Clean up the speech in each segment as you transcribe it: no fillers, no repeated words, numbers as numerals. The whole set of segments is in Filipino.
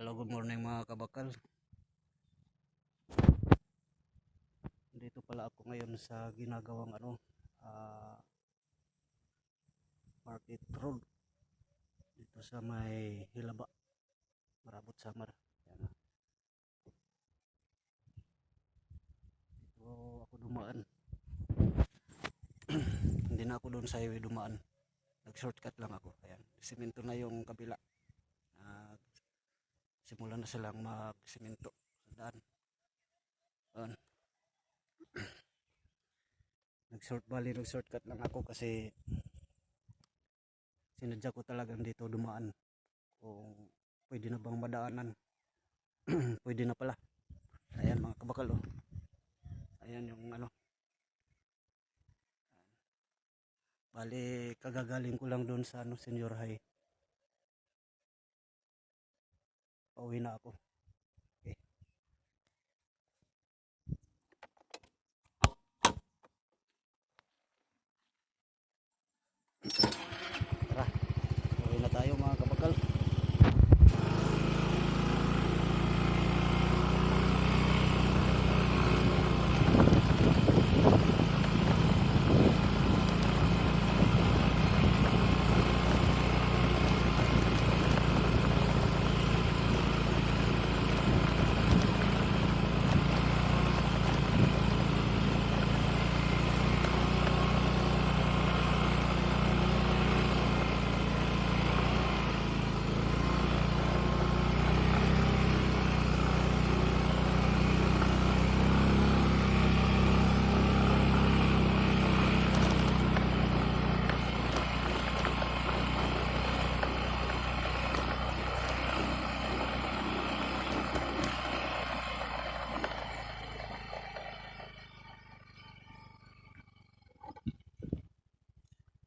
Hello, good morning mga kabakal. Dito pala ako ngayon sa ginagawang Market Road. Dito sa may Hilaba, Marabot Samar. Yan. Dito ako dumaan. Hindi na ako doon sa highway dumaan. Nag-shortcut lang ako. Ayan. Simento na yung kabila. Simula na silang mag-simento sa daan. Ayan. Nag-shortcut lang ako kasi sinadya ko talagang dito dumaan. Kung pwede na bang madaanan. Pwede na pala. Ayan mga kabakal, oh. Ayan yung bali kagagaling ko lang doon sa Senior High. Pauwi na ako. Okay. Tara, pauwi na tayo mga kabakal.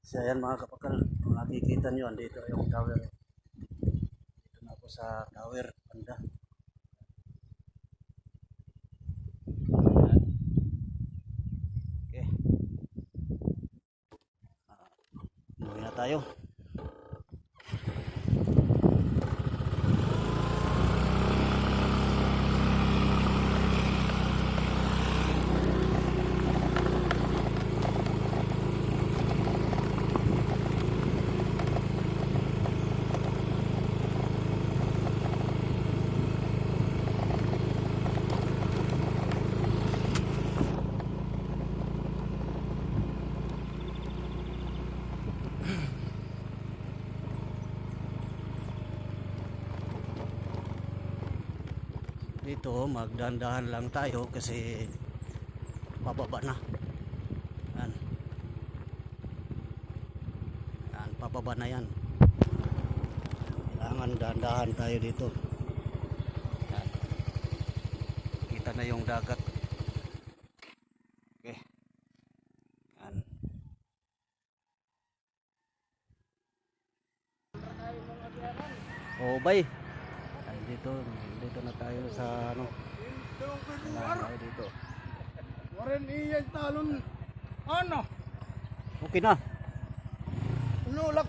So ayan mga kapakal, kung nakikita nyo, andito yung tower. Dito na ako sa tower, banda. Okay. Umuwi na tayo. Dito magdandahan lang tayo kasi pababa na. Yan. Yan, pababa na yan. Kailangan dandahan tayo dito. Yan. Kita na yung dagat. Okay. Yan. Oh, bye. Dito na tayo sa tayo dito. Waren iyan talon. Okay na. Ulak.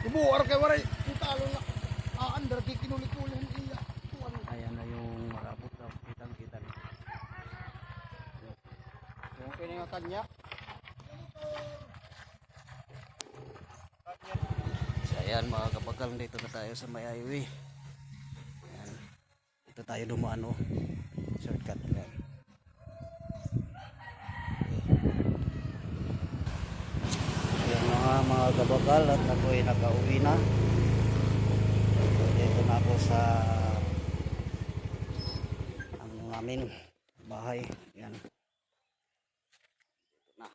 Ibuar kay waray talon na. Andar kikinulit-ulit iya. Ayan na yung Marabot na kitang-kita na. Yung piningatan niya. So ayan mga kapakal, dito na tayo sa may highway. Ayan. Dito tayo dumaan, oh. Shortcut. Ayan. Ayan mga kabakal, at ako'y nakauwi na. Dito na ako sa ang aming bahay. Ayan. Dito na.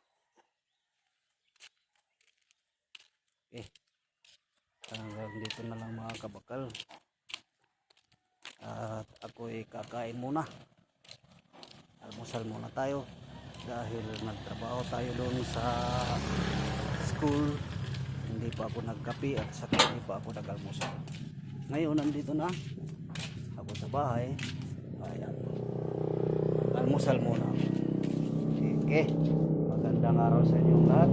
Okay. Hanggang dito na lang mga kabakal. At ako'y kakain muna. Almusal muna tayo dahil nagtrabaho tayo doon sa school. Hindi pa ako nagkape at saka hindi pa ako nag-almusal. Ngayon nandito na ako sa bahay. Ayan. Almusal muna. Okay. Magandang araw sa inyong lahat.